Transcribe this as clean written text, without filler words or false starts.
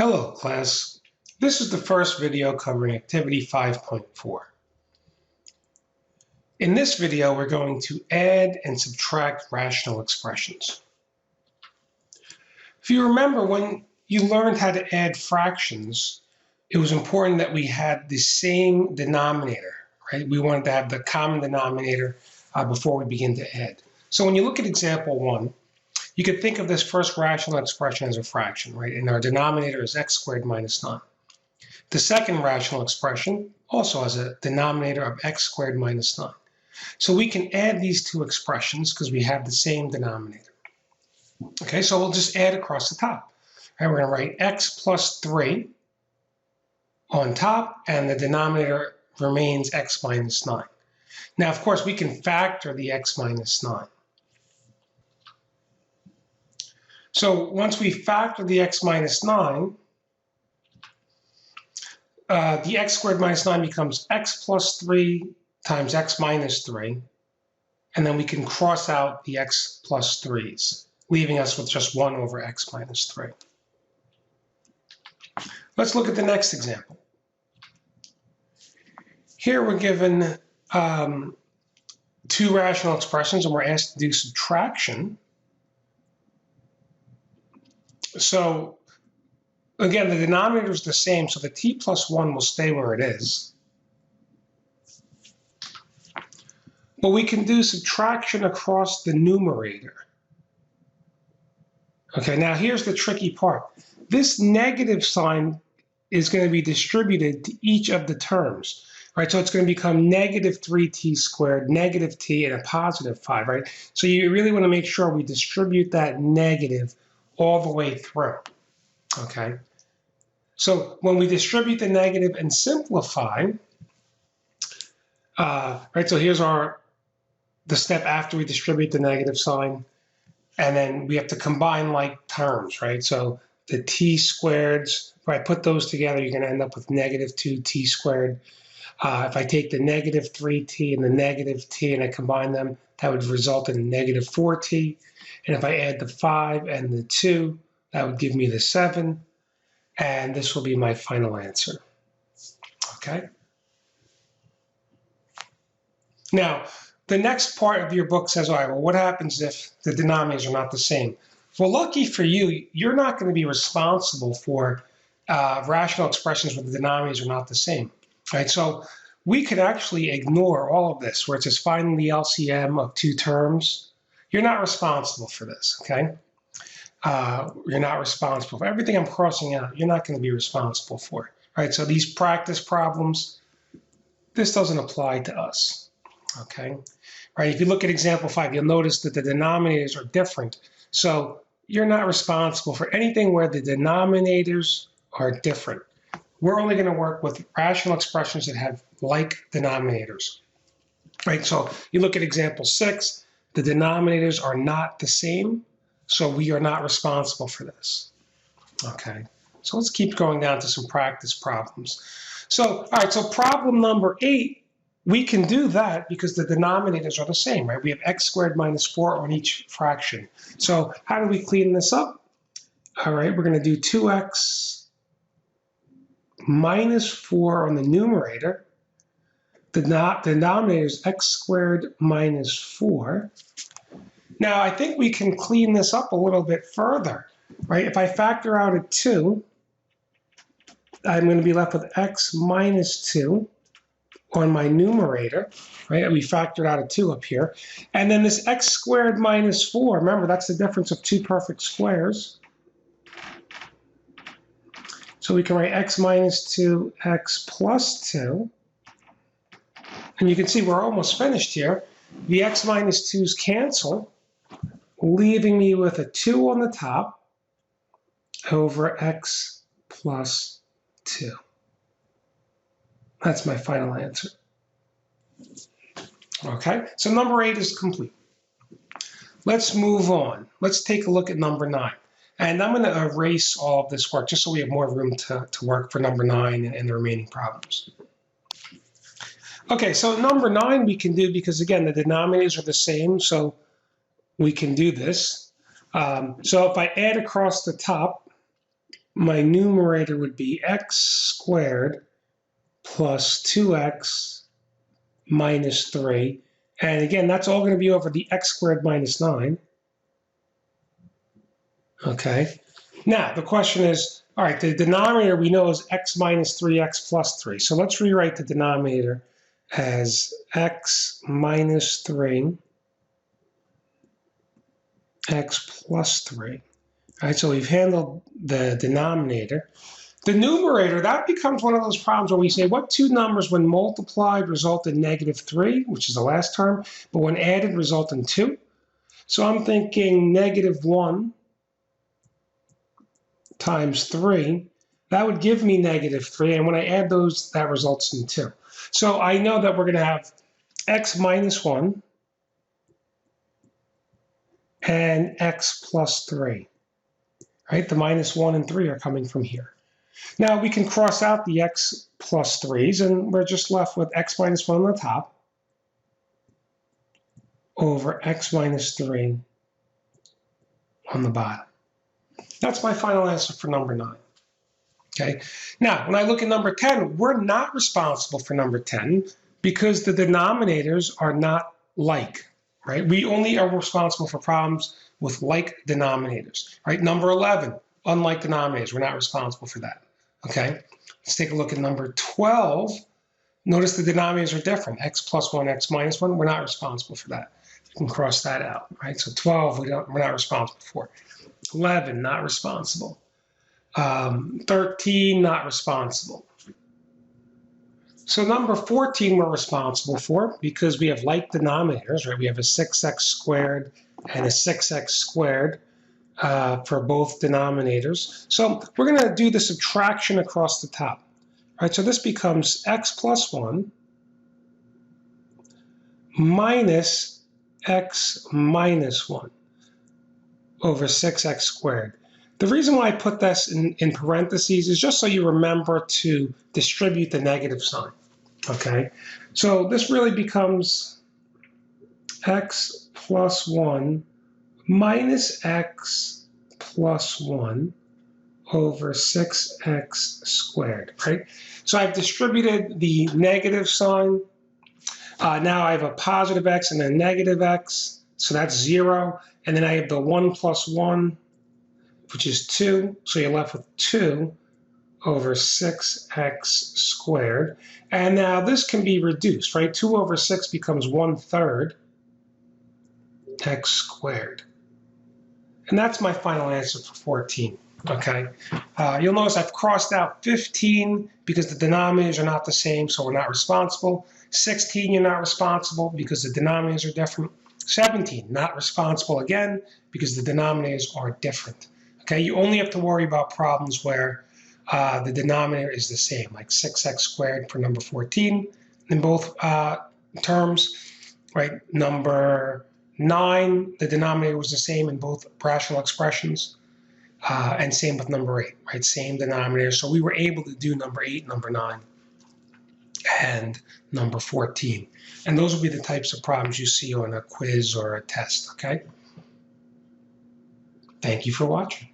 Hello, class. This is the first video covering Activity 5.4. In this video, we're going to add and subtract rational expressions. If you remember, when you learned how to add fractions, it was important that we had the same denominator, right? We wanted to have the common denominator before we begin to add. So when you look at example 1, you could think of this first rational expression as a fraction, right? And our denominator is x squared minus 9. The second rational expression also has a denominator of x squared minus 9. So we can add these two expressions because we have the same denominator. Okay, so we'll just add across the top. All right, we're going to write x plus 3 on top, and the denominator remains x minus 9. Now, of course, we can factor the x minus 9. So once we factor the x minus 9, the x squared minus 9 becomes x plus 3 times x minus 3. And then we can cross out the x plus 3's, leaving us with just 1 over x minus 3. Let's look at the next example. Here we're given two rational expressions, and we're asked to do subtraction. So again, the denominator is the same, so the t plus 1 will stay where it is. But we can do subtraction across the numerator. Okay, now here's the tricky part. This negative sign is going to be distributed to each of the terms, right? So it's going to become negative 3t squared, negative t, and a positive 5, right? So you really want to make sure we distribute that negative all the way through, okay? So when we distribute the negative and simplify, right, so here's the step after we distribute the negative sign, and then we have to combine like terms, right? So the t squareds, if I put those together, you're going to end up with negative 2t squared. If I take the negative 3t and the negative t and I combine them, that would result in negative 4t. And if I add the 5 and the 2, that would give me the 7. And this will be my final answer. Okay? Now, the next part of your book says, all right, well, what happens if the denominators are not the same? Well, lucky for you, you're not going to be responsible for rational expressions where the denominators are not the same. Right? So we could actually ignore all of this, where it says find the LCM of two terms. You're not responsible for this, okay? You're not responsible for everything I'm crossing out. You're not going to be responsible for, right? So these practice problems, this doesn't apply to us, okay? Right? If you look at example 5, you'll notice that the denominators are different. So you're not responsible for anything where the denominators are different. We're only going to work with rational expressions that have like denominators, right? So you look at example 6, the denominators are not the same, so we are not responsible for this. Okay, so let's keep going down to some practice problems. So, all right, so problem number 8, we can do that because the denominators are the same, right? We have x squared minus 4 on each fraction. So how do we clean this up? All right, we're going to do 2x minus 4 on the numerator. The denominator is x squared minus 4. Now, I think we can clean this up a little bit further, right? If I factor out a 2, I'm going to be left with x minus 2 on my numerator, right? We factored out a 2 up here. And then this x squared minus 4, remember, that's the difference of two perfect squares. So we can write x minus 2, x plus 2. And you can see we're almost finished here. The x minus 2's cancel, leaving me with a 2 on the top over x plus 2. That's my final answer. Okay, so number 8 is complete. Let's move on. Let's take a look at number 9. And I'm going to erase all of this work just so we have more room to work for number 9 and the remaining problems. Okay, so number 9 we can do because, again, the denominators are the same, so we can do this. So if I add across the top, my numerator would be x squared plus 2x minus 3. And again, that's all going to be over the x squared minus 9. Okay. Now, the question is, all right, the denominator we know is x minus 3x plus 3. So let's rewrite the denominator as x minus 3, x plus 3. All right, so we've handled the denominator. The numerator, that becomes one of those problems where we say what two numbers when multiplied result in -3, which is the last term, but when added result in 2. So I'm thinking -1 times 3, that would give me -3, and when I add those, that results in 2. So I know that we're going to have x minus 1 and x plus 3. Right? The -1 and 3 are coming from here. Now we can cross out the x plus 3's, and we're just left with x minus 1 on the top over x minus 3 on the bottom. That's my final answer for number 9. Okay. Now, when I look at number 10, we're not responsible for number 10 because the denominators are not like, right? We only are responsible for problems with like denominators, right? Number 11, unlike denominators, we're not responsible for that, okay? Let's take a look at number 12. Notice the denominators are different, x plus 1, x minus 1, we're not responsible for that. You can cross that out, right? So 12, we're not responsible for. 11, not responsible. 13, not responsible. So number 14 we're responsible for because we have like denominators, right? We have a 6x squared and a 6x squared for both denominators. So we're going to do the subtraction across the top. All right, so this becomes x plus 1 minus x minus 1 over 6x squared. The reason why I put this in parentheses is just so you remember to distribute the negative sign, okay? So this really becomes x plus 1 minus x plus 1 over 6x squared, right? So I've distributed the negative sign. Now I have a positive x and a negative x, so that's 0. And then I have the 1 plus 1, which is 2. So you're left with 2 over 6x squared. And now this can be reduced, right? 2 over 6 becomes 1/3 x squared. And that's my final answer for 14, okay? You'll notice I've crossed out 15 because the denominators are not the same, so we're not responsible. 16, you're not responsible because the denominators are different. 17, not responsible again because the denominators are different. Okay, you only have to worry about problems where the denominator is the same, like 6x squared for number 14 in both terms, right? Number 9, the denominator was the same in both rational expressions, and same with number 8, right? Same denominator. So we were able to do number 8, number 9, and number 14. And those will be the types of problems you see on a quiz or a test, okay? Thank you for watching.